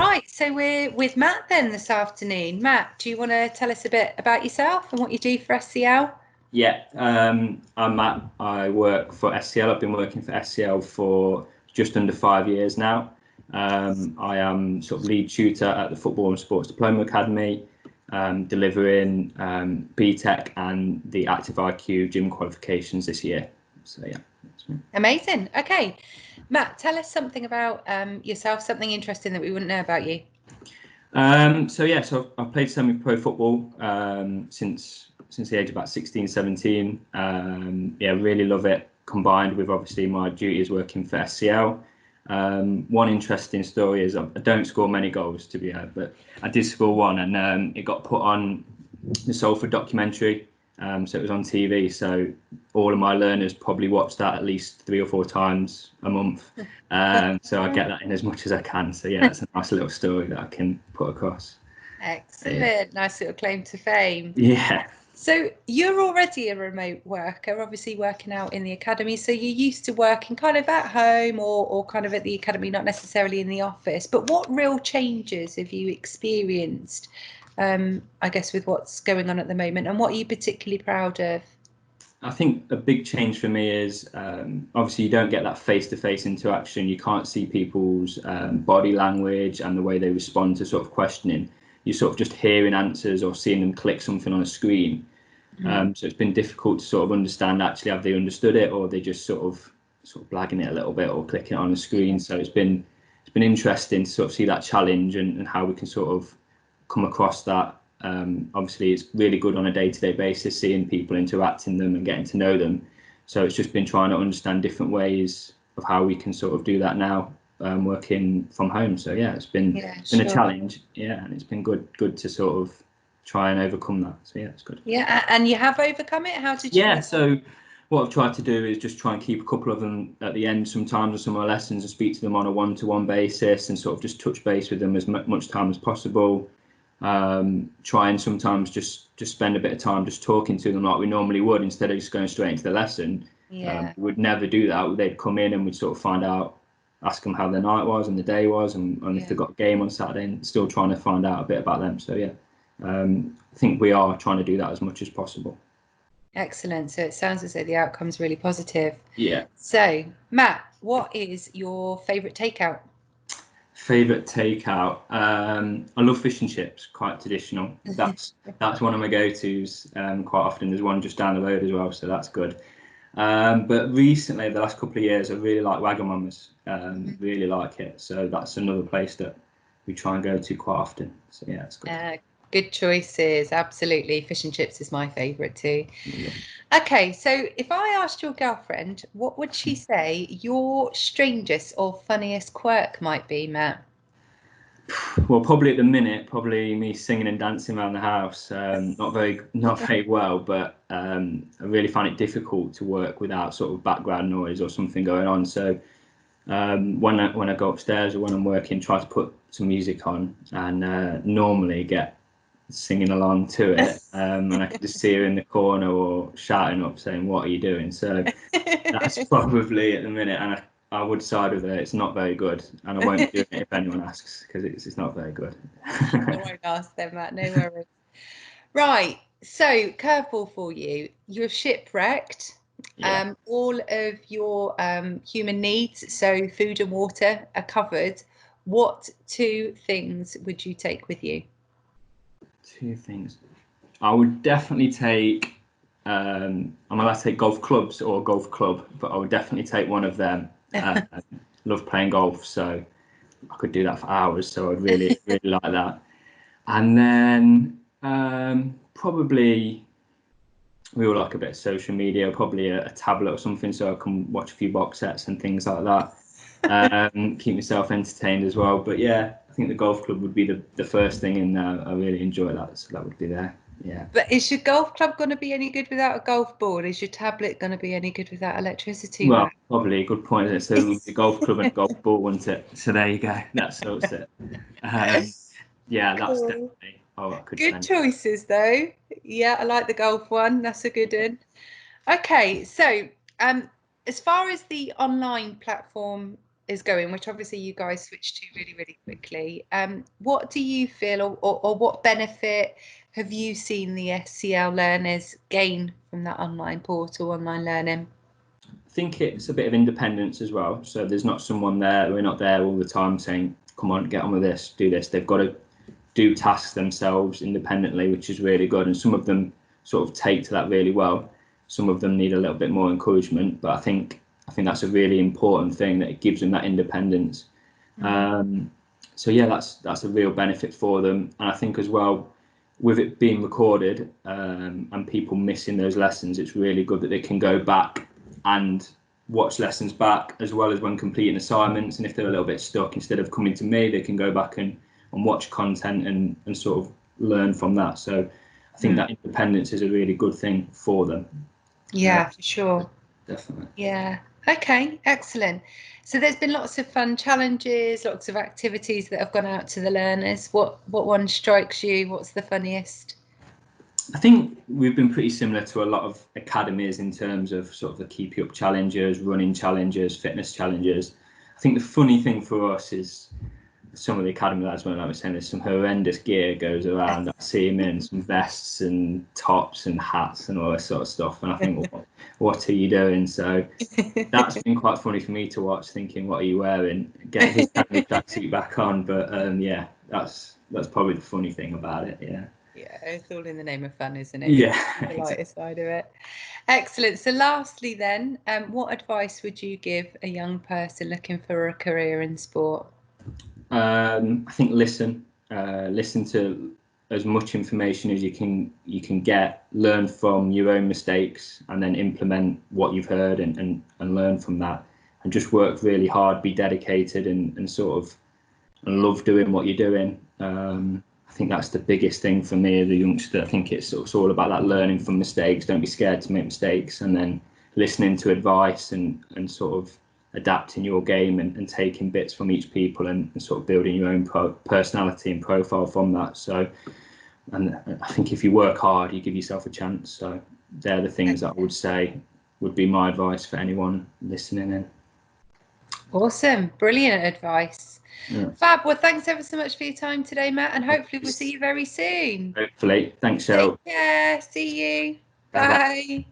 Right, so we're with Matt then this afternoon. Matt, do you want to tell us a bit about yourself and what you do for SCL? Yeah, I'm Matt. I work for SCL. I've been working for SCL for just under 5 years now. I am sort of lead tutor at the Football and Sports Diploma Academy, delivering BTEC and the Active IQ gym qualifications this year. So yeah, that's me. Amazing. Okay, Matt, tell us something about yourself, something interesting that we wouldn't know about you. So I've played semi-pro football since the age of about 16, 17. Really love it. Combined with obviously my duties working for SCL. One interesting story is I don't score many goals, to be honest, but I did score one, and it got put on the Salford documentary. So it was on TV. So all of my learners probably watch that at least 3 or 4 times a month. So I get that in as much as I can. So yeah, it's a nice little story that I can put across. Excellent. Yeah. Nice little claim to fame. Yeah. So you're already a remote worker, obviously working out in the academy. So you're used to working kind of at home or kind of at the academy, not necessarily in the office. But what real changes have you experienced, I guess, with what's going on at the moment? And what are you particularly proud of? I think a big change for me is obviously you don't get that face-to-face interaction. You can't see people's body language and the way they respond to sort of questioning. You're sort of just hearing answers or seeing them click something on a screen. So it's been difficult to sort of understand actually have they understood it, or they just sort of blagging it a little bit or clicking it on the screen. So it's been interesting to sort of see that challenge and how we can sort of come across that. Obviously it's really good on a day-to-day basis seeing people, interacting them and getting to know them. So it's just been trying to understand different ways of how we can sort of do that now, working from home. So yeah, it's been a challenge. Yeah, and it's been good to sort of try and overcome that. So yeah, it's good. Yeah, and you have overcome it. How did you? Yeah, so what I've tried to do is just try and keep a couple of them at the end sometimes of some of my lessons and speak to them on a one-to-one basis and sort of just touch base with them as much time as possible. Try and sometimes just spend a bit of time just talking to them like we normally would instead of just going straight into the lesson. Yeah. We would never do that. They'd come in and we'd sort of find out, ask them how their night was and the day was, and if they've got a game on Saturday, and still trying to find out a bit about them. So yeah, I think we are trying to do that as much as possible. Excellent. So it sounds as though the outcome's really positive. Yeah. So Matt, what is your favourite takeout? Favourite takeout? I love fish and chips. Quite traditional. That's one of my go-tos. Quite often there's one just down the road as well, so that's good. But recently, the last couple of years, I really like Wagamama's. Really like it. So that's another place that we try and go to quite often. So yeah, it's good. Good choices. Absolutely. Fish and chips is my favourite too. Yeah. Okay, so if I asked your girlfriend, what would she say your strangest or funniest quirk might be, Matt? Well, probably at the minute, probably me singing and dancing around the house. Not very well, but I really find it difficult to work without sort of background noise or something going on. So when I go upstairs or when I'm working, try to put some music on and normally get singing along to it, and I can just see her in the corner or shouting up saying, "What are you doing?" So that's probably at the minute, and I would side with her. It's not very good, and I won't do it if anyone asks because it's not very good. I won't ask them, Matt. No worries. Right. So curveball for you. You're shipwrecked. Yeah. All of your human needs, so food and water, are covered. What 2 things would you take with you? 2 things. I would definitely take. I'm allowed to take golf clubs or a golf club, but I would definitely take one of them. Love playing golf, so I could do that for hours. So I'd really like that. And then probably we all like a bit of social media, probably a tablet or something, so I can watch a few box sets and things like that. Keep myself entertained as well. But yeah, I think the golf club would be the first thing, and I really enjoy that, so that would be there. Yeah. But is your golf club going to be any good without a golf ball? Is your tablet going to be any good without electricity? Well, probably a good point, isn't it? So the golf club and a golf ball, wouldn't it? So there you go. That sorts it. Yeah, that's definitely. Good choices, though. Yeah, I like the golf one. That's a good one. Okay, so as far as the online platform is going, which obviously you guys switched to really, really quickly. What do you feel, or what benefit have you seen the SCL learners gain from that online portal, online learning? I think it's a bit of independence as well. So there's not someone there, we're not there all the time saying, come on, get on with this, do this. They've got to do tasks themselves independently, which is really good. And some of them sort of take to that really well. Some of them need a little bit more encouragement, but I think that's a really important thing, that it gives them that independence. So yeah, that's a real benefit for them. And I think as well, with it being recorded and people missing those lessons, it's really good that they can go back and watch lessons back, as well as when completing assignments. And if they're a little bit stuck, instead of coming to me, they can go back and watch content and sort of learn from that. So I think that independence is a really good thing for them. Yeah, for sure. Definitely. Yeah. Okay, excellent. So there's been lots of fun challenges, lots of activities that have gone out to the learners. What one strikes you? What's the funniest? I think we've been pretty similar to a lot of academies in terms of sort of the keep you up challenges, running challenges, fitness challenges. I think the funny thing for us is some of the academy lads, when I was saying, there's some horrendous gear goes around. I see them in some vests and tops and hats and all this sort of stuff, and I think, what are you doing? So that's been quite funny for me to watch, thinking, what are you wearing? Get his tracksuit back on. But yeah, that's probably the funny thing about it. Yeah. Yeah, it's all in the name of fun, isn't it? Yeah, the lighter side of it. Excellent. So lastly then, what advice would you give a young person looking for a career in sport? I think listen to as much information as you can get, learn from your own mistakes, and then implement what you've heard and learn from that, and just work really hard, be dedicated, and sort of love doing what you're doing. I think that's the biggest thing for me as a youngster. I think it's all about that learning from mistakes. Don't be scared to make mistakes, and then listening to advice and sort of adapting your game and taking bits from each people and sort of building your own personality and profile from that. So, and I think if you work hard, you give yourself a chance. So they're the things that I would say would be my advice for anyone listening in. Awesome. Brilliant advice. Yeah. Fab. Well, thanks ever so much for your time today, Matt, and hopefully we'll see you very soon. Hopefully. Thanks, Cheryl. Take care. See you. Bye-bye. Bye.